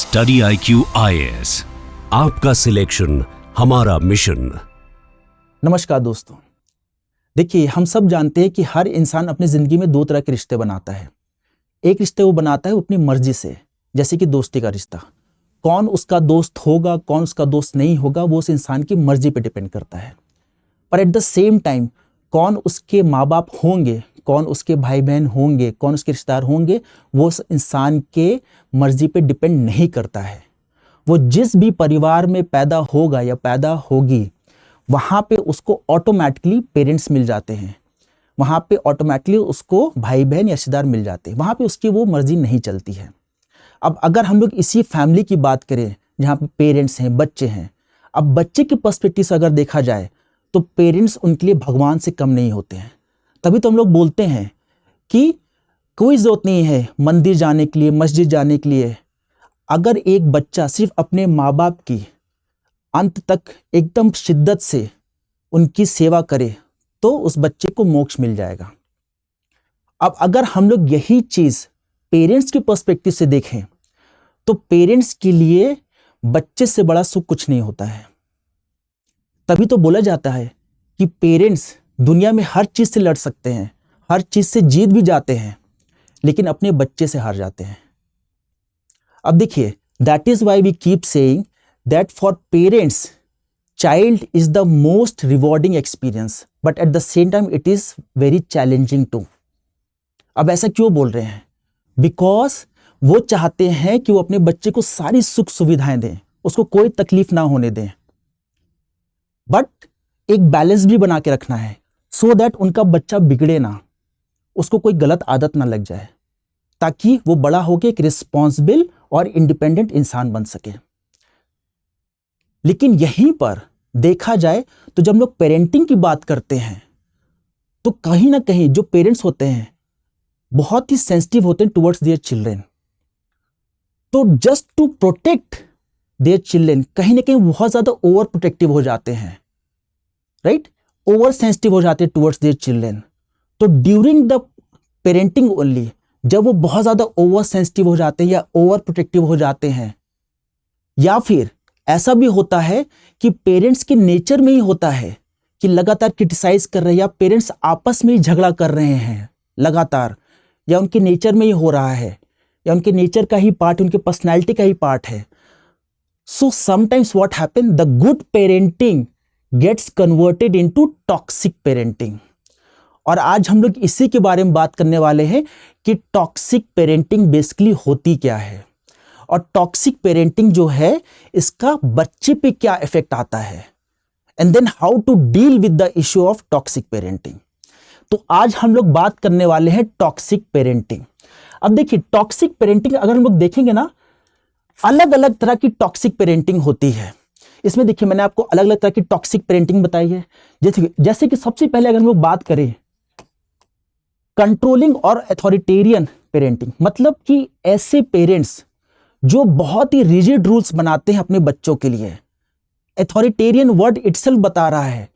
Study IQ IAS, आपका selection हमारा mission. नमस्कार दोस्तों, देखिए हम सब जानते हैं कि हर इंसान अपनी ज़िंदगी में दो तरह के रिश्ते बनाता है। एक रिश्ते वो बनाता है अपनी मर्जी से, जैसे कि दोस्ती का रिश्ता। कौन उसका दोस्त होगा, कौन उसका दोस्त नहीं होगा, वो उस इंसान की मर्जी पे डिपेंड करता है। पर एट द सेम टाइम कौन उसके माँ बाप होंगे, कौन उसके भाई बहन होंगे, कौन उसके रिश्तेदार होंगे, वो उस इंसान के मर्जी पे डिपेंड नहीं करता है। वो जिस भी परिवार में पैदा होगा या पैदा होगी, वहाँ पे उसको ऑटोमेटिकली पेरेंट्स मिल जाते हैं, वहाँ पे ऑटोमेटिकली उसको भाई बहन या रिश्तेदार मिल जाते हैं, वहाँ पे उसकी वो मर्जी नहीं चलती है। अब अगर हम लोग इसी फैमिली की बात करें जहाँ पे पेरेंट्स हैं, बच्चे हैं, अब बच्चे के पर्सपेक्टिव से अगर देखा जाए तो पेरेंट्स उनके लिए भगवान से कम नहीं होते हैं। तभी तो हम लोग बोलते हैं कि कोई ज़रूरत नहीं है मंदिर जाने के लिए, मस्जिद जाने के लिए। अगर एक बच्चा सिर्फ अपने माँ बाप की अंत तक एकदम शिद्दत से उनकी सेवा करे तो उस बच्चे को मोक्ष मिल जाएगा। अब अगर हम लोग यही चीज़ पेरेंट्स के पर्सपेक्टिव से देखें तो पेरेंट्स के लिए बच्चे से बड़ा सुख कुछ नहीं होता है। तभी तो बोला जाता है कि पेरेंट्स दुनिया में हर चीज़ से लड़ सकते हैं, हर चीज़ से जीत भी जाते हैं, लेकिन अपने बच्चे से हार जाते हैं। अब देखिए, that is why we keep saying that for parents child is the most rewarding experience, but at the same time it is very challenging too. अब ऐसा क्यों बोल रहे हैं? बिकॉज वो चाहते हैं कि वो अपने बच्चे को सारी सुख सुविधाएं दें, उसको कोई तकलीफ ना होने दें, बट एक बैलेंस भी बना के रखना है सो दैट उनका बच्चा बिगड़े ना, उसको कोई गलत आदत ना लग जाए, ताकि वो बड़ा होकर एक रिस्पॉन्सिबल और इंडिपेंडेंट इंसान बन सके। लेकिन यहीं पर देखा जाए तो जब हम लोग पेरेंटिंग की बात करते हैं तो कहीं ना कहीं जो पेरेंट्स होते हैं बहुत ही सेंसिटिव होते हैं टुवर्ड्स देयर चिल्ड्रेन। तो just to protect their children कहीं ना कहीं बहुत ज्यादा ओवर प्रोटेक्टिव हो जाते हैं, राइट? ओवर सेंसिटिव हो जाते हैं टुवर्ड्स देयर चिल्ड्रेन। तो ड्यूरिंग द पेरेंटिंग ओनली जब वो बहुत ज्यादा ओवर सेंसिटिव हो जाते हैं या ओवर प्रोटेक्टिव हो जाते हैं, या फिर ऐसा भी होता है कि पेरेंट्स के नेचर में ही होता है कि लगातार क्रिटिसाइज कर रहे हैं या पेरेंट्स आपस में ही झगड़ा कर रहे हैं लगातार, या उनके नेचर में ही हो रहा है, या उनके नेचर का ही पार्ट, उनके पर्सनैलिटी का ही पार्ट है। So sometimes what happen, the good parenting gets converted into toxic parenting. और आज हम लोग इसी के बारे में बात करने वाले हैं कि टॉक्सिक पेरेंटिंग बेसिकली होती क्या है, और टॉक्सिक पेरेंटिंग जो है इसका बच्चे पे क्या इफेक्ट आता है, and then how to deal with the issue of toxic parenting. तो आज हम लोग बात करने वाले हैं टॉक्सिक पेरेंटिंग। अब देखिए, टॉक्सिक पेरेंटिंग अगर हम लोग देखेंगे ना, अलग अलग तरह की टॉक्सिक पेरेंटिंग होती है। इसमें देखिए, मैंने आपको अलग अलग तरह की टॉक्सिक पेरेंटिंग बताई है। जैसे कि सबसे पहले अगर हम लोग बात करें कंट्रोलिंग और अथॉरिटेरियन पेरेंटिंग, मतलब कि ऐसे पेरेंट्स जो बहुत ही रिजिड रूल्स बनाते हैं अपने बच्चों के लिए। अथॉरिटेरियन वर्ड इटसेल्फ बता रहा है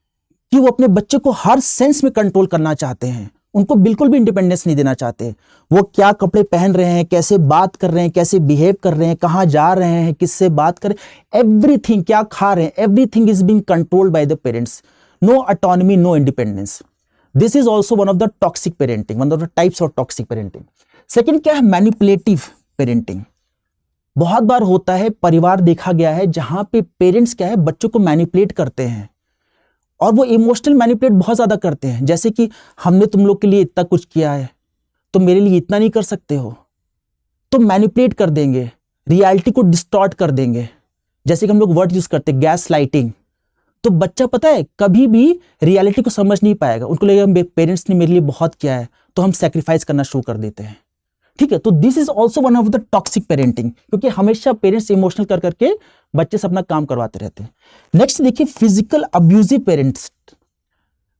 कि वो अपने बच्चे को हर सेंस में कंट्रोल करना चाहते हैं, उनको बिल्कुल भी इंडिपेंडेंस नहीं देना चाहते। वो क्या कपड़े पहन रहे हैं, कैसे बात कर रहे हैं, कैसे बिहेव कर रहे हैं, कहाँ जा रहे हैं, किससे बात कर रहे हैं, एवरीथिंग, क्या खा रहे हैं, everything is being controlled by the parents. No autonomy, no independence. This is also one of the toxic parenting, one of the types of toxic parenting. Second क्या है? Manipulative parenting. बहुत बार होता है, परिवार देखा गया है जहां पे पेरेंट्स क्या है, बच्चों को मैनिपुलेट करते हैं, और वो इमोशनल मैनिपुलेट बहुत ज्यादा करते हैं। जैसे कि हमने तुम लोग के लिए इतना कुछ किया है, तो मेरे लिए इतना नहीं कर सकते हो, तो मैनिपुलेट कर देंगे, रियलिटी को डिस्टॉर्ट कर देंगे। जैसे कि हम लोग वर्ड यूज करते हैं गैस लाइटिंग। तो बच्चा पता है कभी भी रियलिटी को समझ नहीं पाएगा, उनको लगेगा पेरेंट्स ने मेरे लिए बहुत किया है, तो हम सेक्रीफाइस करना शुरू कर देते हैं। ठीक है, तो this is also one of the toxic parenting, क्योंकि हमेशा पेरेंट्स इमोशनल कर करके बच्चे से अपना काम करवाते रहते हैं। नेक्स्ट देखिए, फिजिकल अब्यूजिव पेरेंट्स।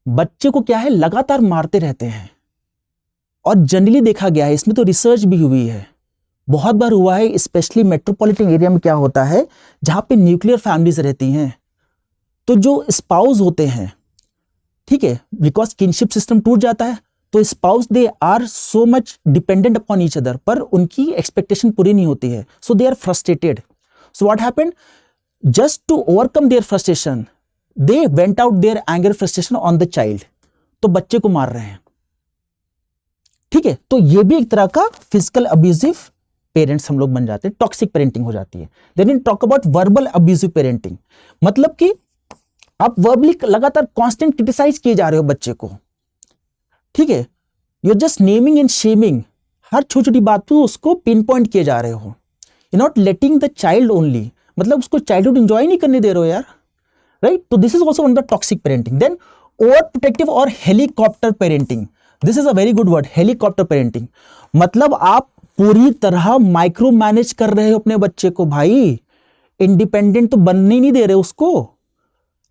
बच्चे को क्या है, लगातार मारते रहते हैं, और जनरली देखा गया है, इसमें तो रिसर्च भी हुई है, बहुत बार हुआ है, स्पेशली मेट्रोपॉलिटन एरिया में क्या होता है, जहां पे न्यूक्लियर फैमिलीज रहती हैं, तो जो स्पाउस होते हैं, ठीक है, बिकॉज किनशिप सिस्टम टूट जाता है, तो spouse they are so much dependent upon each other, पर उनकी एक्सपेक्टेशन पूरी नहीं होती है, so they are frustrated. So what happened, just to overcome their frustration they went out their anger frustration on the child. तो बच्चे को मार रहे हैं. ठीक है, तो ये भी एक तरह का फिजिकल अब्यूजिव पेरेंट्स हम लोग बन जाते हैं, टॉक्सिक पेरेंटिंग हो जाती है. Then in talk about verbal abusive parenting, मतलब कि आप वर्बली लगातार कांस्टेंट क्रिटिसाइज किए जा रहे हो बच्चे को. ठीक है, you just naming and shaming, हर छोटी छोटी बात पे उसको पिन पॉइंट किए जा रहे हो. You not letting the child only, मतलब उसको चाइल्डहुड एंजॉय नहीं करने दे रहे हो यार, राइट. तो this is also one of the toxic parenting. Then over protective और helicopter parenting, this is a very good word, helicopter parenting. मतलब आप पूरी तरह माइक्रो मैनेज कर रहे हो अपने बच्चे को भाई, इंडिपेंडेंट तो बनने ही नहीं दे रहे उसको,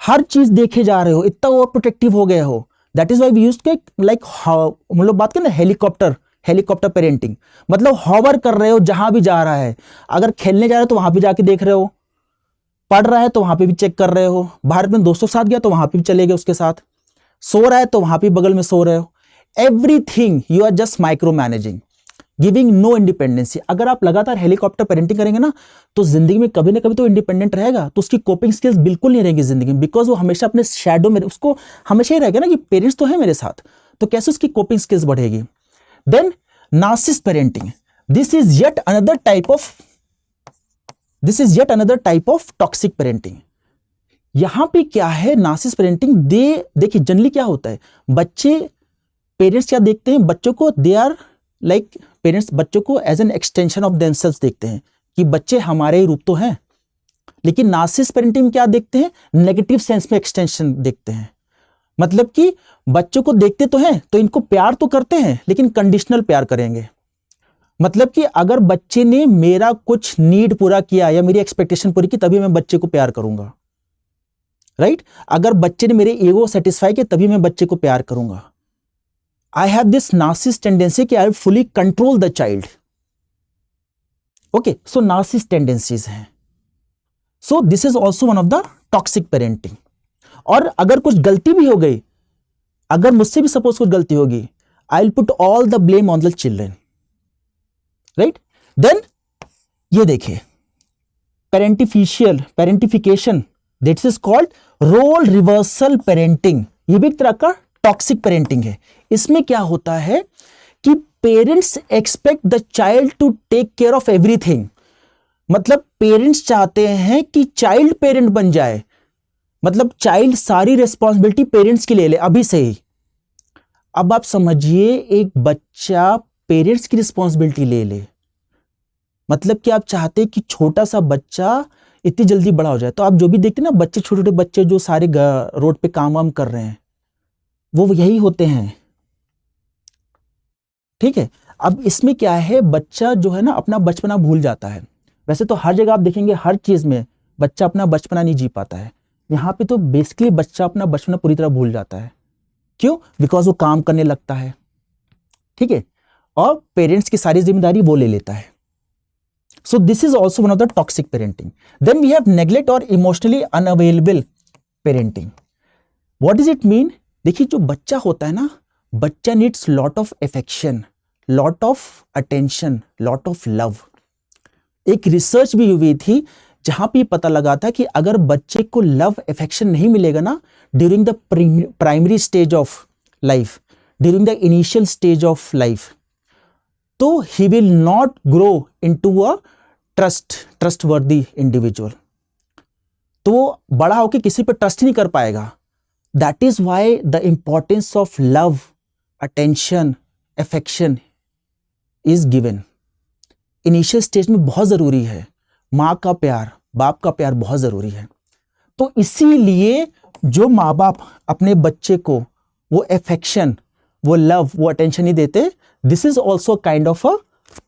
हर चीज देखे जा रहे हो, इतना ओवर प्रोटेक्टिव हो गए हो. That is why we used to like, हम लोग बात करें ना हेलीकॉप्टर पेरेंटिंग, मतलब हॉवर कर रहे हो जहां भी जा रहा है. अगर खेलने जा रहे हो तो वहां भी जाके देख रहे हो, पढ़ रहा है तो वहां पे भी चेक कर रहे हो, बाहर में दोस्तों के साथ गया तो वहां पे भी चले गए उसके साथ, सो रहा है तो वहां पे बगल में सो रहे हो. Everything you are just micro managing, giving no independency. अगर आप लगातार हेलीकॉप्टर पेरेंटिंग करेंगे ना, तो जिंदगी में कभी ना कभी तो इंडिपेंडेंट रहेगा, तो उसकी कोपिंग स्किल्स बिल्कुल नहीं रहेंगी जिंदगी में, बिकॉज वो हमेशा अपने शैडो में, उसको हमेशा ही रहेगा ना कि पेरेंट्स तो है मेरे साथ, तो कैसे उसकी कोपिंग स्किल्स बढ़ेगी. Then narcissist parenting, this is yet another type of toxic parenting. यहां पे क्या है, नार्सिसिस्ट पेरेंटिंग, देखिए जनरली क्या होता है, बच्चे, पेरेंट्स क्या देखते हैं बच्चों को, दे आर लाइक, पेरेंट्स बच्चों को as an extension of themselves देखते हैं कि बच्चे हमारे ही रूप तो हैं. लेकिन नार्सिसिस्ट पेरेंटिंग क्या देखते हैं, नेगेटिव सेंस में एक्सटेंशन देखते हैं. मतलब कि बच्चों को देखते तो हैं, तो इनको प्यार तो करते हैं लेकिन कंडीशनल प्यार करेंगे. मतलब कि अगर बच्चे ने मेरा कुछ नीड पूरा किया या मेरी एक्सपेक्टेशन पूरी की तभी मैं बच्चे को प्यार करूंगा, राइट. अगर बच्चे ने मेरे ईगो सेटिस्फाई किया तभी मैं बच्चे को प्यार करूंगा. I have this narcissist tendency कि I will fully control the child. Okay, so narcissist tendencies हैं. So this is also one of the toxic parenting. और अगर कुछ गलती भी हो गई, अगर मुझसे भी सपोज कुछ गलती होगी, I will put all the blame on the children. Right? Then ये देखिए, parentification, that is called role reversal parenting. ये भी एक तरह का टॉक्सिक पेरेंटिंग है. इसमें क्या होता है कि parents expect the child to take care of everything. मतलब पेरेंट्स चाहते हैं कि चाइल्ड पेरेंट बन जाए, मतलब चाइल्ड सारी रिस्पॉन्सिबिलिटी पेरेंट्स की ले ले अभी से ही. अब आप समझिए, एक बच्चा पेरेंट्स की रिस्पॉन्सिबिलिटी ले ले, मतलब कि आप चाहते हैं कि छोटा सा बच्चा इतनी जल्दी बड़ा हो जाए. तो आप जो भी देखते हैं ना, बच्चे, छोटे छोटे बच्चे जो सारे रोड पे काम वाम कर रहे हैं, वो यही होते हैं. ठीक है, अब इसमें क्या है, बच्चा जो है ना अपना बचपना भूल जाता है. वैसे तो हर जगह आप देखेंगे, हर चीज में बच्चा अपना बचपना नहीं जी पाता है. यहाँ पे तो बेसिकली बच्चा अपना बचपना पूरी तरह भूल जाता है. क्यों? बिकॉज वो काम करने लगता है. ठीक है, और पेरेंट्स की सारी जिम्मेदारी वो ले लेता है. So this is also one of the toxic parenting. Then we have neglect और emotionally unavailable parenting. What does it mean? देखिए, जो बच्चा होता है ना, बच्चा needs lot of affection, lot of attention, lot of love. एक रिसर्च भी हुई थी जहां पे पता लगा था कि अगर बच्चे को लव अफेक्शन नहीं मिलेगा ना during the primary stage of life, during the initial stage of life, तो he will not grow into a trustworthy individual. तो वो बड़ा होकर किसी पर ट्रस्ट ही नहीं कर पाएगा. That is why the importance of love, attention, affection is given. Initial stage में बहुत जरूरी है. माँ का प्यार, बाप का प्यार बहुत जरूरी है. तो इसीलिए जो माँ बाप अपने बच्चे को वो affection, वो love, वो attention नहीं देते, this is also kind of a,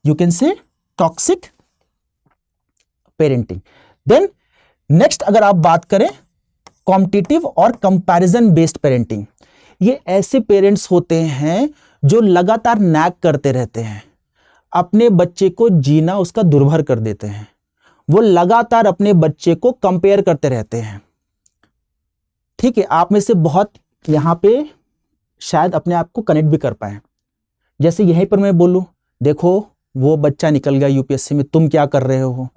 you can say, toxic parenting. Then next अगर आप बात करें कॉम्पिटिटिव और कंपैरिजन बेस्ड पेरेंटिंग, ये ऐसे पेरेंट्स होते हैं जो लगातार नैग करते रहते हैं, अपने बच्चे को जीना उसका दुर्भर कर देते हैं. वो लगातार अपने बच्चे को कंपेयर करते रहते हैं. ठीक है, आप में से बहुत यहां पे शायद अपने आप को कनेक्ट भी कर पाए. जैसे यहीं पर मैं बोलूं, देखो वो बच्चा निकल गया यूपीएससी में, तुम क्या कर रहे हो?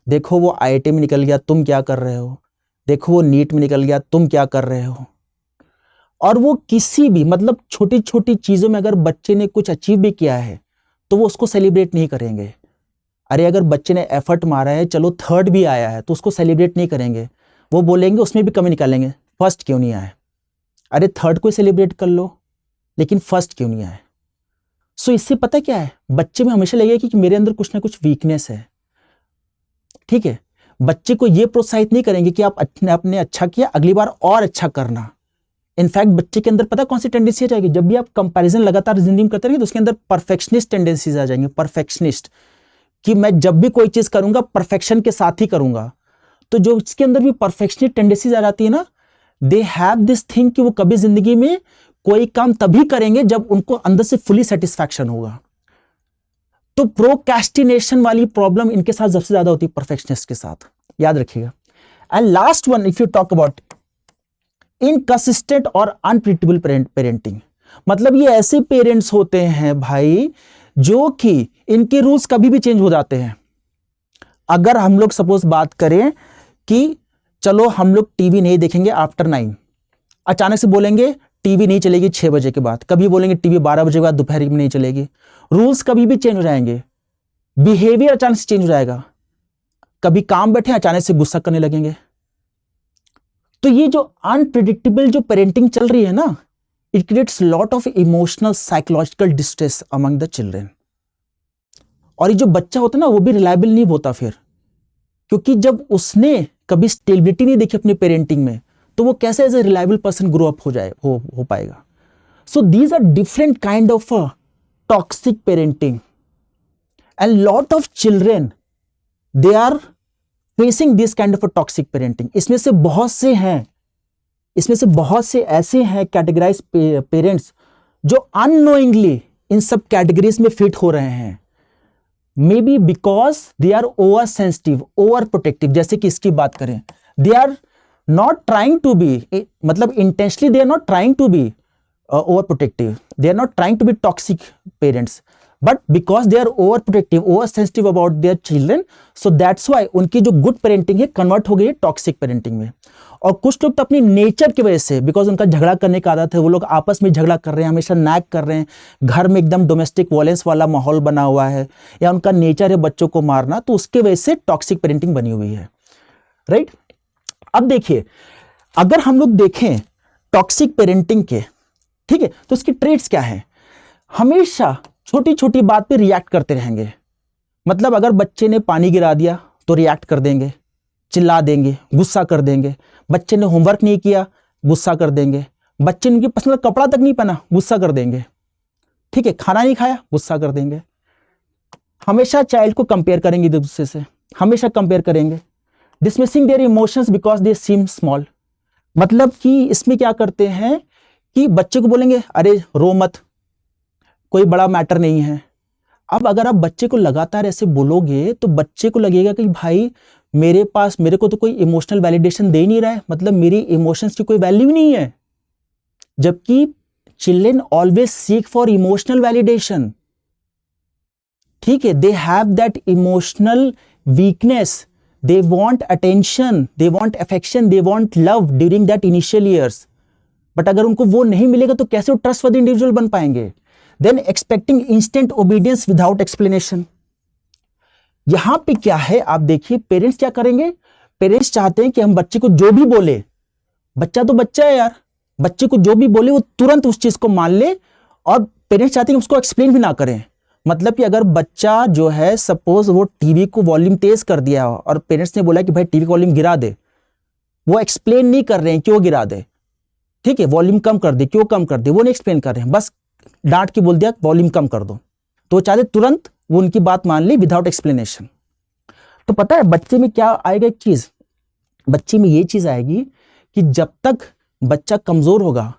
देखो वो आईआईटी में निकल गया, तुम क्या कर रहे हो? देखो वो नीट में निकल गया, तुम क्या कर रहे हो? और वो किसी भी मतलब छोटी छोटी चीजों में अगर बच्चे ने कुछ अचीव भी किया है तो वो उसको सेलिब्रेट नहीं करेंगे। अरे अगर बच्चे ने एफर्ट मारा है, चलो थर्ड भी आया है, तो उसको सेलिब्रेट नहीं करेंगे, वो बोलेंगे उसमें भी कमी निकालेंगे, फर्स्ट क्यों नहीं आया? अरे थर्ड को सेलिब्रेट कर लो, लेकिन फर्स्ट क्यों नहीं आया? सो इससे पता क्या है, बच्चे में हमेशा लगेगा कि मेरे अंदर कुछ ना कुछ वीकनेस है। ठीक है, बच्चे को ये प्रोत्साहित नहीं करेंगे कि आप आपने अच्छा किया, अगली बार और अच्छा करना। इनफैक्ट बच्चे के अंदर पता कौन सी टेंडेंसी आ जाएगी, जब भी आप कंपैरिजन लगातार जिंदगी में करते रहेंगे तो उसके अंदर परफेक्शनिस्ट टेंडेंसीज आ जाएंगे। परफेक्शनिस्ट, कि मैं जब भी कोई चीज करूंगा परफेक्शन के साथ ही करूंगा। तो जो इसके अंदर भी परफेक्शनिस्ट टेंडेंसीज आ जाती है ना, दे हैव दिस थिंग कि वो कभी जिंदगी में कोई काम तभी करेंगे जब उनको अंदर से फुली सेटिस्फैक्शन होगा। तो प्रोक्रेस्टिनेशन वाली प्रॉब्लम इनके साथ सबसे ज्यादा होती है परफेक्शनिस्ट के साथ, याद रखिएगा। And last one, if you talk about inconsistent और अनप्रिडिक्टेबल पेरेंटिंग, मतलब ये ऐसे पेरेंट्स होते हैं भाई जो कि इनके रूल्स कभी भी चेंज हो जाते हैं। अगर हम लोग सपोज बात करें कि चलो हम लोग टीवी नहीं देखेंगे आफ्टर 9, अचानक से बोलेंगे टीवी नहीं चलेगी 6 बजे के बाद, कभी बोलेंगे टीवी 12 बजे के बाद दोपहर में नहीं चलेगी। रूल्स कभी भी चेंज हो जाएंगे, बिहेवियर अचानक से चेंज हो जाएगा, कभी काम बैठे अचानक से गुस्सा करने लगेंगे। तो ये जो अनप्रिडिक्टेबल जो पेरेंटिंग चल रही है ना, it creates lot of emotional psychological distress among the children. और ये जो बच्चा होता है ना, वो भी रिलायबल नहीं होता फिर, क्योंकि जब उसने कभी स्टेबिलिटी नहीं देखी अपनी पेरेंटिंग में, तो वो कैसे as a reliable person grow up हो पाएगा। So these are different kind of toxic parenting and lot of children they are facing this kind of a toxic parenting. इसमें से बहुत से ऐसे हैं कैटेगराइज पेरेंट्स जो अननोइंगली इन सब कैटेगरीज में फिट हो रहे हैं, maybe because they are over sensitive, over protective. जैसे कि इसकी बात करें, they are not trying to B, मतलब intentionally they are not trying to be over protective, they are not trying to be toxic parents, but because they are over protective, over sensitive about their children, so that's why उनकी जो good parenting है convert हो गई है toxic parenting में। और कुछ लोग तो अपनी नेचर की वजह से, बिकॉज उनका झगड़ा करने का आदत है, वो लोग आपस में झगड़ा कर रहे हैं, हमेशा नैग कर रहे हैं, घर में एकदम डोमेस्टिक वायलेंस वाला माहौल बना हुआ है, या उनका नेचर है बच्चों को मारना, तो उसके वजह से टॉक्सिक पेरेंटिंग बनी हुई है, राइट। अब देखिए, अगर हम लोग देखें टॉक्सिक पेरेंटिंग के, ठीक है, तो उसकी ट्रेट्स क्या है? हमेशा छोटी छोटी बात पे रिएक्ट करते रहेंगे। मतलब अगर बच्चे ने पानी गिरा दिया तो रिएक्ट कर देंगे, चिल्ला देंगे, गुस्सा कर देंगे। बच्चे ने होमवर्क नहीं किया, गुस्सा कर देंगे। बच्चे ने उनकी पसंद का कपड़ा तक नहीं पहना, गुस्सा कर देंगे। ठीक है, खाना नहीं खाया, गुस्सा कर देंगे। हमेशा चाइल्ड को कंपेयर करेंगे एक दूसरे से, हमेशा कंपेयर करेंगे। Dismissing their emotions because they seem small, मतलब कि इसमें क्या करते हैं कि बच्चे को बोलेंगे अरे रो मत, कोई बड़ा मैटर नहीं है। अब अगर आप बच्चे को लगातार ऐसे बोलोगे तो बच्चे को लगेगा कि भाई मेरे को तो कोई इमोशनल वैलिडेशन दे ही नहीं रहा है, मतलब मेरी इमोशंस की कोई वैल्यू नहीं है। जबकि children always seek for emotional validation, ठीक है, they have that emotional weakness, they want attention, they want affection, they want love during that initial years. But अगर उनको वो नहीं मिलेगा तो कैसे वो ट्रस्टवर्दी इंडिविजुअल बन पाएंगे? Then expecting instant obedience without explanation. यहां पे क्या है, आप देखिए पेरेंट्स क्या करेंगे, पेरेंट्स चाहते हैं कि हम बच्चे को जो भी बोले, बच्चा तो बच्चा है यार, बच्चे को जो भी बोले वो तुरंत उस चीज को मान ले, और पेरेंट्स चाहते हैं उसको एक्सप्लेन भी ना करें। मतलब कि अगर बच्चा जो है सपोज वो टीवी को वॉल्यूम तेज कर दिया और पेरेंट्स ने बोला कि भाई टीवी वॉल्यूम गिरा दे, वो एक्सप्लेन नहीं कर रहे हैं क्यों गिरा दे, ठीक है, वॉल्यूम कम कर दे, क्यों कम कर दे, वो नहीं एक्सप्लेन कर रहे हैं, बस डांट के बोल दिया वॉल्यूम कम कर दो, तो चाहते तुरंत वो उनकी बात मान ली विदाउट एक्सप्लेनेशन। तो पता है बच्चे में क्या आएगा, एक चीज बच्चे में ये चीज आएगी कि जब तक बच्चा कमजोर होगा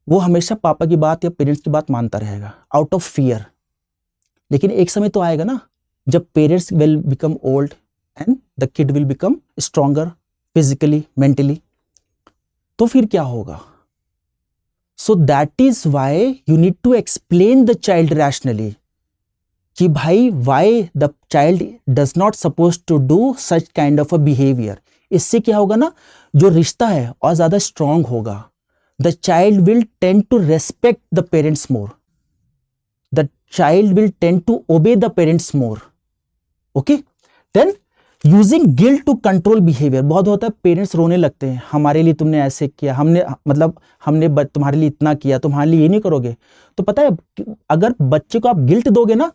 वो हमेशा पापा की बात या पेरेंट्स की बात मानता रहेगा आउट ऑफ फियर। लेकिन एक समय तो आएगा ना जब parents will become old and the kid will become stronger physically, mentally, तो फिर क्या होगा? So that is why you need to explain the child rationally कि भाई why the child does not suppose to do such kind of a behaviour. इससे क्या होगा ना, जो रिश्ता है और ज्यादा स्ट्रांग होगा। The child will tend to respect the parents more, the child will tend to obey the parents more. Okay, then using guilt to control behaviour. बहुत होता है पेरेंट्स रोने लगते हैं, हमारे लिए तुमने ऐसे किया, हमने तुम्हारे लिए इतना किया, तुम्हारे लिए ये नहीं करोगे। तो पता है अगर बच्चे को आप गिल्ट दोगे ना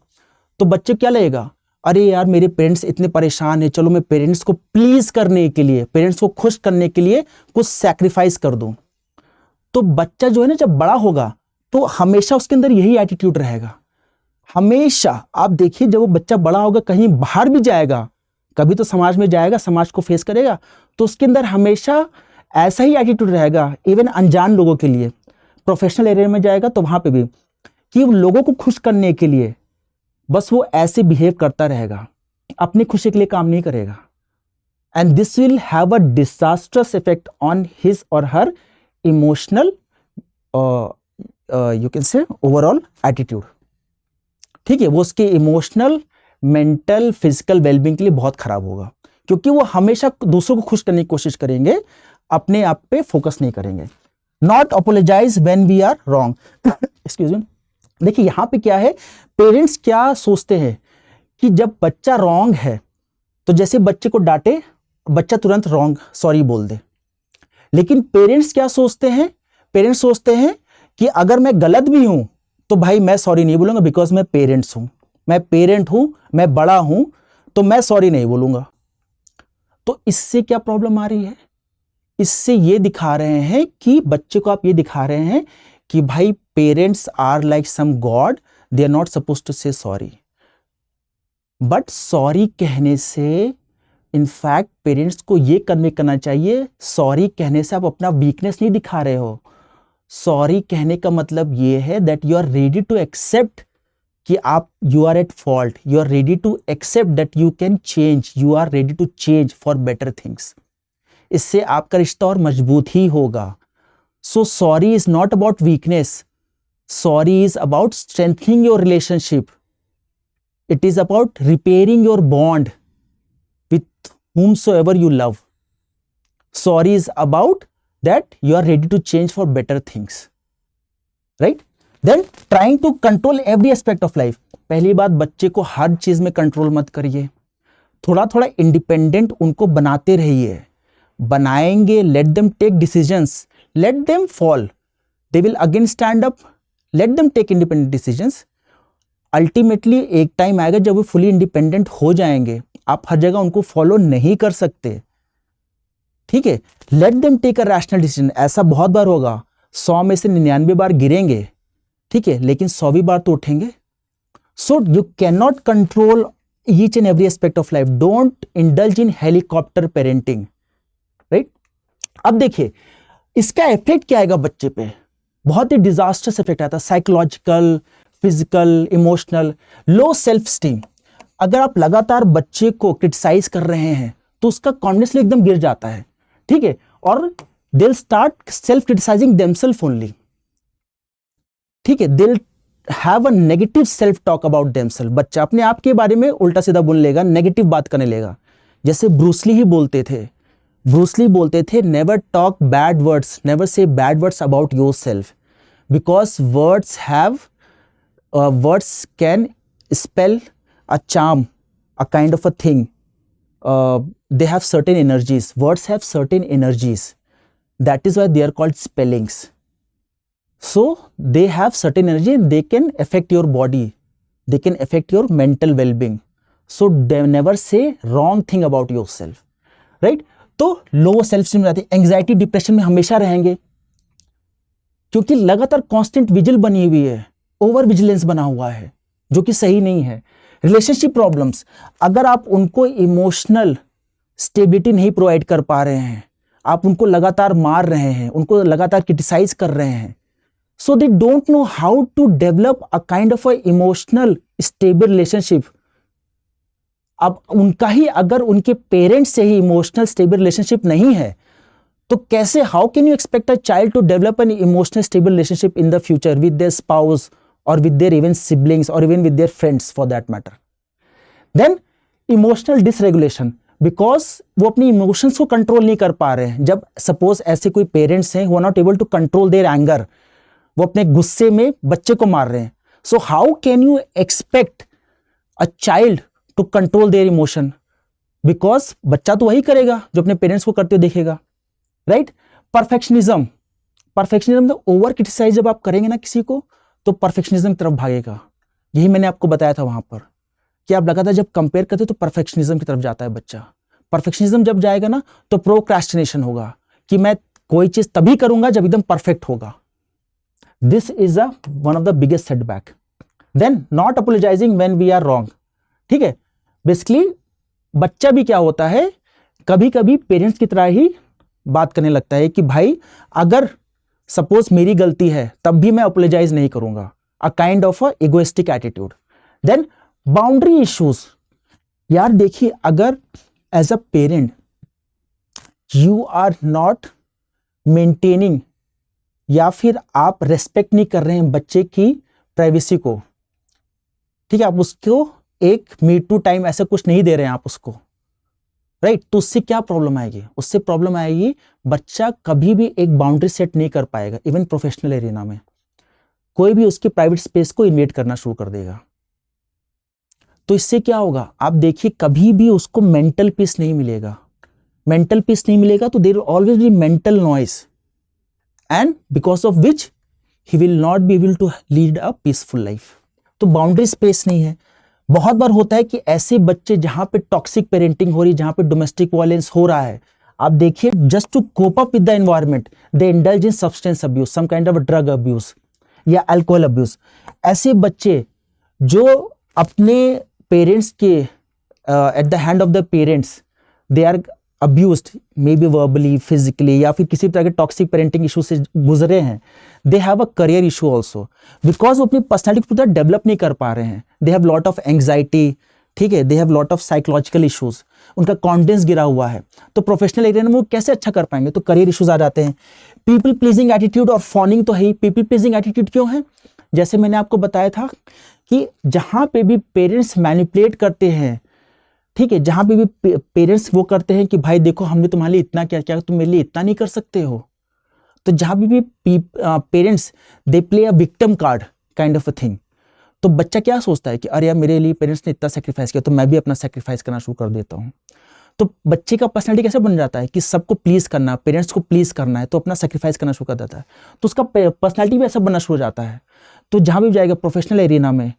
तो बच्चे क्या लगेगा, अरे यार मेरे पेरेंट्स इतने परेशान है, चलो मैं पेरेंट्स को प्लीज करने के लिए, पेरेंट्स को खुश करने के लिए कुछ सैक्रिफाइस कर दूं। तो बच्चा जो है ना जब बड़ा होगा तो हमेशा उसके अंदर यही एटीट्यूड रहेगा। हमेशा आप देखिए जब वो बच्चा बड़ा होगा, कहीं बाहर भी जाएगा, कभी तो समाज में जाएगा, समाज को फेस करेगा, तो उसके अंदर हमेशा ऐसा ही एटीट्यूड रहेगा। इवन अनजान लोगों के लिए, प्रोफेशनल एरिया में जाएगा तो वहां पे भी, कि लोगों को खुश करने के लिए बस वो ऐसे बिहेव करता रहेगा, अपनी खुशी के लिए काम नहीं करेगा। And this will have a disastrous effect on his और her emotional you can say overall attitude. ठीक है, वो उसके इमोशनल, मेंटल, फिजिकल वेलबींग के लिए बहुत खराब होगा, क्योंकि वो हमेशा दूसरों को खुश करने की कोशिश करेंगे, अपने आप पे फोकस नहीं करेंगे। Not apologise when we are wrong. Excuse me, देखिए यहां पे क्या है, पेरेंट्स क्या सोचते हैं कि जब बच्चा रॉन्ग है तो जैसे बच्चे को डांटे, बच्चा तुरंत रॉन्ग सॉरी बोल दे। लेकिन पेरेंट्स क्या सोचते हैं, पेरेंट्स सोचते हैं कि अगर मैं गलत भी हूं तो भाई मैं सॉरी नहीं बोलूंगा, बिकॉज मैं पेरेंट्स हूं, मैं पेरेंट हूं, मैं बड़ा हूं, तो मैं सॉरी नहीं बोलूंगा। तो इससे क्या प्रॉब्लम आ रही है, इससे ये दिखा रहे हैं कि बच्चे को आप ये दिखा रहे हैं कि भाई parents are like some god, they are not suppose to say sorry. But sorry कहने से इनफैक्ट पेरेंट्स को ये कन्वे करना चाहिए, सॉरी कहने से आप अपना वीकनेस नहीं दिखा रहे हो। सॉरी कहने का मतलब ये है that you are ready to accept कि आप you are at fault, you are ready to accept that you can change, you are ready to change for better things. इससे आपका रिश्ता और मजबूत ही होगा। So sorry is not about weakness, sorry is about strengthening your relationship, it is about repairing your bond with whomsoever you love. Sorry is about that you are ready to change for better things, right? Then trying to control every aspect of life. पहली बात, बच्चे को हर चीज में control मत करिए, थोड़ा थोड़ा इंडिपेंडेंट उनको बनाते रहिए। बनाएंगे, let them take decisions, let them fall, they will again stand up, let them take independent decisions. Ultimately एक टाइम आएगा जब वो फुली इंडिपेंडेंट हो जाएंगे, आप हर जगह उनको फॉलो नहीं कर सकते। ठीक है, let them take a rational decision. ऐसा बहुत बार होगा, 100 में से 99 बार गिरेंगे, ठीक है, लेकिन 100वीं बार तो उठेंगे। So you can not control each and every aspect of life, don't indulge in helicopter parenting, right? अब देखिए इसका इफेक्ट क्या आएगा बच्चे पे, बहुत ही डिजास्टर्स इफेक्ट आता है, psychological, physical, emotional, low self esteem. अगर आप लगातार बच्चे को क्रिटिसाइज कर रहे हैं तो उसका कॉन्फिडेंस एकदम गिर जाता है, ठीक है, और they will start self criticising themself only, ठीक है, they will have a negative self talk about themself. बच्चा अपने आप के बारे में उल्टा सीधा बोलने लेगा, नेगेटिव बात करने लेगा। जैसे ब्रूस ली ही बोलते थे, ब्रूस ली बोलते थे, never talk bad words, never say bad words about yourself, because words can spell a charm, a kind of a thing. They have certain energies. Words have certain energies. That is why they are called spellings. So they have certain energy and they can affect your body. They can affect your mental well-being. So they never say wrong thing about yourself. Right? तो low self esteem रहती है, anxiety, depression में हमेशा रहेंगे, क्योंकि लगातार constant vigil बनी हुई है, ओवर विजिलेंस बना हुआ है, जो कि सही नहीं है। रिलेशनशिप प्रॉब्लम्स, अगर आप उनको इमोशनल स्टेबिलिटी नहीं प्रोवाइड कर पा रहे हैं, आप उनको लगातार मार रहे हैं, उनको लगातार क्रिटिसाइज कर रहे हैं, so they don't know how to develop a kind of a emotional stable relationship. अब उनका ही अगर उनके पेरेंट्स से ही इमोशनल स्टेबल रिलेशनशिप नहीं है तो कैसे, how can you expect a child to develop an emotional stable relationship in the future with their spouse और विद देयर इवन सिबलिंग्स और even with their friends for that matter. Then emotional dysregulation, because वो अपनी emotions को control नहीं कर पा रहे हैं. जब सपोज ऐसे कोई पेरेंट्स हैं who are not able to control their anger, वो अपने गुस्से में बच्चे को मार रहे हैं. So how can you expect a child to control their emotion, because बच्चा तो वही करेगा जो अपने पेरेंट्स को करते हुए देखेगा, right. Perfectionism, perfectionism over criticise जब आप करेंगे ना किसी को, तो परफेक्शनिज्म की तरफ भागेगा. यही मैंने आपको बताया था वहां पर कि आप लगातार जब कंपेयर करते हो तो परफेक्शनिज्म की तरफ जाता है बच्चा. परफेक्शनिज्म जब जाएगा ना तो प्रोक्रेस्टिनेशन होगा कि मैं कोई चीज तभी करूंगा जब एकदम परफेक्ट होगा. This is a one of the biggest setback. Then not apologising when we are wrong. ठीक है, बेसिकली बच्चा भी क्या होता है, कभी कभी पेरेंट्स की तरह ही बात करने लगता है कि भाई अगर सपोज मेरी गलती है तब भी मैं अपोलोजाइज नहीं करूंगा. A kind of a egoistic attitude. Then boundary issues. यार देखिए, अगर as a parent you are not maintaining या फिर आप रेस्पेक्ट नहीं कर रहे हैं बच्चे की प्राइवेसी को, ठीक है, आप उसको एक मी टू टाइम ऐसा कुछ नहीं दे रहे हैं आप उसको, राइट, तो उससे क्या प्रॉब्लम आएगी? उससे प्रॉब्लम आएगी बच्चा कभी भी एक बाउंड्री सेट नहीं कर पाएगा. इवन प्रोफेशनल एरिना में कोई भी उसकी प्राइवेट स्पेस को इन्वेट करना शुरू कर देगा. तो इससे क्या होगा, आप देखिए कभी भी उसको मेंटल पीस नहीं मिलेगा. मेंटल पीस नहीं मिलेगा तो there will always be mental noise, and because of which he will not be able to lead a peaceful life. तो बाउंड्री स्पेस नहीं है. बहुत बार होता है कि ऐसे बच्चे जहां पे टॉक्सिक पेरेंटिंग हो रही है, जहां पे डोमेस्टिक वायलेंस हो रहा है, आप देखिए just to cope up with the environment they indulge in substance abuse, some kind of drug abuse या अल्कोहल अब्यूज. ऐसे बच्चे जो अपने पेरेंट्स के at the hand of the parents they are abused, maybe verbally, physically, या फिर किसी तरह के टॉक्सिक पेरेंटिंग इशू से गुजरे हैं, they have a career issue also, because वो अपनी पर्सनैलिटी को पूरा डेवलप नहीं कर पा रहे हैं. They have lot of anxiety, ठीक है, they have lot of psychological issues, उनका कॉन्फिडेंस गिरा हुआ है. तो प्रोफेशनल एरिया में वो कैसे अच्छा कर पाएंगे? तो करियर इश्यूज आ जाते हैं. पीपल प्लीजिंग एटीट्यूड और फॉनिंग तो है ही. पीपल प्लीजिंग एटीट्यूड क्यों है? जैसे मैंने आपको बताया था कि जहां पे भी पेरेंट्स मैनिपुलेट करते हैं, ठीक है, जहां पे भी पेरेंट्स वो करते हैं कि भाई देखो हमने तुम्हारे लिए इतना क्या किया, तुम मेरे लिए इतना नहीं कर सकते हो. तो जहां भी parents they play a victim card kind of a thing, तो बच्चा क्या सोचता है कि अरे यार मेरे लिए पेरेंट्स ने इतना सेक्रीफाइस किया तो मैं भी अपना सेक्रीफाइस करना शुरू कर देता हूँ. तो बच्चे का पर्सनैलिटी कैसे बन जाता है कि सबको प्लीज करना, पेरेंट्स को प्लीज करना है, तो अपना सेक्रीफाइस करना शुरू कर देता है. तो उसका पर्सनैलिटी भी ऐसा बनना शुरू हो जाता है. तो जहां भी जाएगा, प्रोफेशनल एरिना में,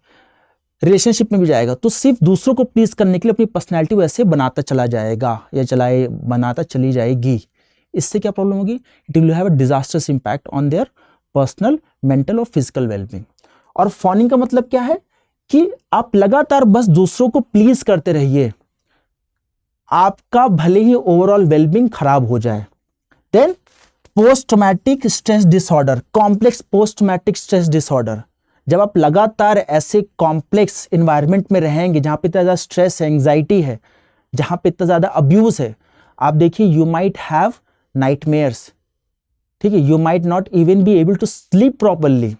रिलेशनशिप में भी जाएगा, तो सिर्फ दूसरों को प्लीज करने के लिए अपनी पर्सनैलिटी वैसे बनाता चला जाएगा या बनाता चली जाएगी. इससे क्या प्रॉब्लम होगी? It will have a disasters impact on their personal, mental और फिजिकल वेलबींग. और फॉनिंग का मतलब क्या है कि आप लगातार बस दूसरों को प्लीज करते रहिए, आपका भले ही ओवरऑल वेलबींग खराब हो जाए. Then post traumatic stress disorder, complex post traumatic stress disorder. जब आप लगातार ऐसे कॉम्प्लेक्स इन्वायरमेंट में रहेंगे जहां पे इतना ज्यादा स्ट्रेस है, एंग्जाइटी है, जहां पे इतना ज्यादा अब्यूज है, आप देखिए यू माइट हैव नाइटमेयर्स, ठीक है, you might not even be able to sleep properly.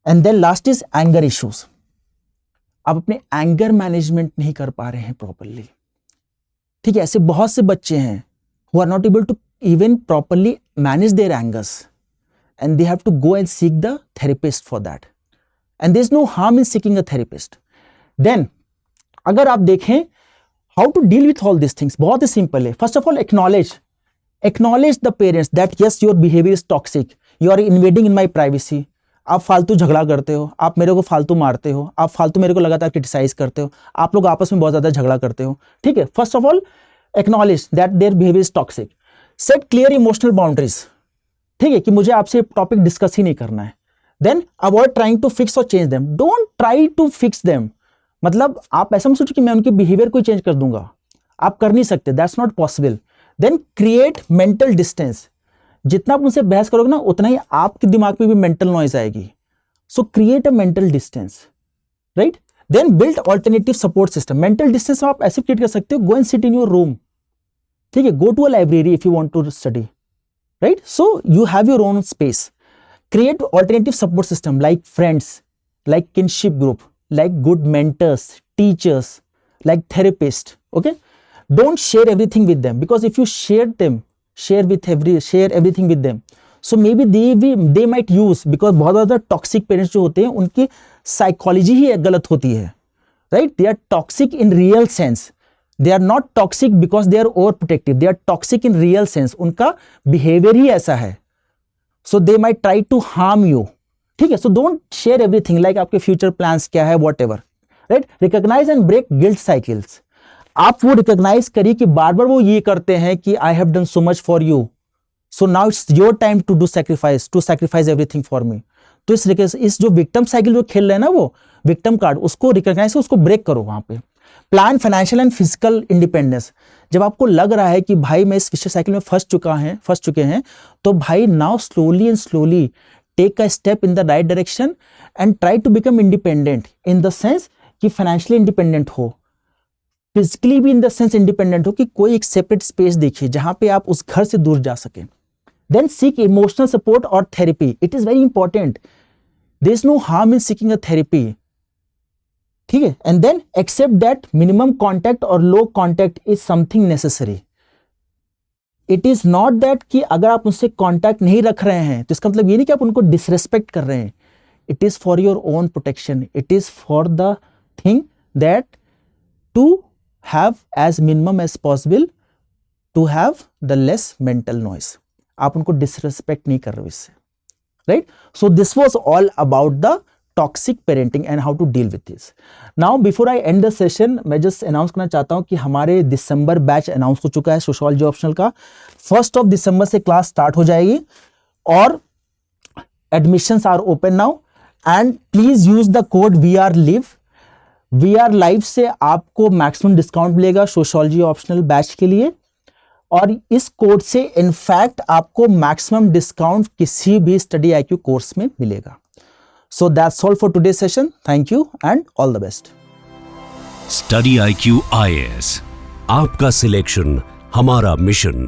And then last is anger issues. आप अपने एंगर मैनेजमेंट नहीं कर पा रहे हैं प्रॉपरली, ठीक है. ऐसे बहुत से बच्चे हैं who are not able to even properly manage their angers, and they have to go and seek the therapist for that, and there is no harm in seeking a therapist. Then अगर आप देखें how to deal with all this things, बहुत ही simple है. First of all acknowledge the parents that yes your behaviour is toxic, you are invading in my privacy. आप फालतू झगड़ा करते हो, आप मेरे को फालतू मारते हो, आप फालतू मेरे को लगातार क्रिटिसाइज करते हो, आप लोग आपस में बहुत ज्यादा झगड़ा करते हो, ठीक है. First of all acknowledge that their behaviour is toxic. Set clear emotional boundaries, ठीक है, कि मुझे आपसे टॉपिक डिस्कस ही नहीं करना है. Then avoid trying to fix और change them. Don't try to fix them, मतलब आप ऐसा मत सोचो कि मैं उनके बिहेवियर को चेंज कर दूंगा, आप कर नहीं सकते, that's not possible. Then create mental distance. जितना आप उनसे बहस करोगे ना उतना ही आपके दिमाग में भी मेंटल नॉइज आएगी. So create a mental distance, right. Then build alternative support system. Mental distance आप ऐसे क्रिएट कर सकते हो, go and sit in your room, ठीक है, go to a library if you want to study, right? So you have your own space. Create alternative support system like friends, like kinship group, like good mentors, teachers, like therapists. Okay, don't share everything with them, because if you share everything with them, so maybe they might use, because बहुत ज़्यादा toxic parents जो होते हैं उनकी psychology ही गलत होती है, right? They are toxic in real sense. They are not toxic because they are over protective, they are toxic in real sense. उनका बिहेवियर ही ऐसा है. So they might try to harm you. ठीक है, so don't share everything, like आपके future plans क्या है, whatever, right? Recognise and break guilt cycles. आप वो रिकॉग्नाइज करिए कि बार बार वो ये करते हैं कि I have done so much for you, so now it's your time to do sacrifice everything for me. तो इस जो विक्टिम साइकिल जो खेल रहे हैं ना, वो विक्टिम कार्ड, उसको रिकॉग्नाइज, उसको ब्रेक करो वहां पे. Plan financial and physical independence. जब आपको लग रहा है कि भाई मैं इस विशेष साइकिल में फंस चुके हैं, तो भाई now slowly take a step in the right direction and try to become independent, in the sense कि फाइनेंशियली इंडिपेंडेंट हो, फिजिकली भी इन द सेंस इंडिपेंडेंट हो, कि कोई एक सेपरेट स्पेस देखिए जहां पे आप उस घर से दूर जा सके. देन सीक इमोशनल सपोर्ट और therapy. It is very important. There is no harm in seeking a therapy. ठीक है, and then accept that minimum contact और low contact is something necessary. It is not that कि अगर आप उनसे contact नहीं रख रहे हैं तो इसका मतलब ये नहीं कि आप उनको डिसरेस्पेक्ट कर रहे हैं. It is for your own protection. It is for the thing that to have as minimum as possible, to have the less mental noise. आप उनको डिसरेस्पेक्ट नहीं कर रहे हो इससे, right? So this was all about the toxic parenting and how to deal with this. Now before I end the session, मैं just announce करना चाहता हूं कि हमारे दिसंबर बैच अनाउंस हो चुका है सोशियोलॉजी ऑप्शनल का. 1 दिसंबर से क्लास स्टार्ट हो जाएगी और admissions are open now. And please use the code VR Live से आपको मैक्सिमम डिस्काउंट मिलेगा सोशियोलॉजी ऑप्शनल बैच के लिए, और इस कोड से इनफैक्ट आपको मैक्सिमम डिस्काउंट किसी भी स्टडी IQ कोर्स में मिलेगा. So that's all for today's session. Thank you and all the best. Study IQ IAS, आपका सिलेक्शन हमारा मिशन.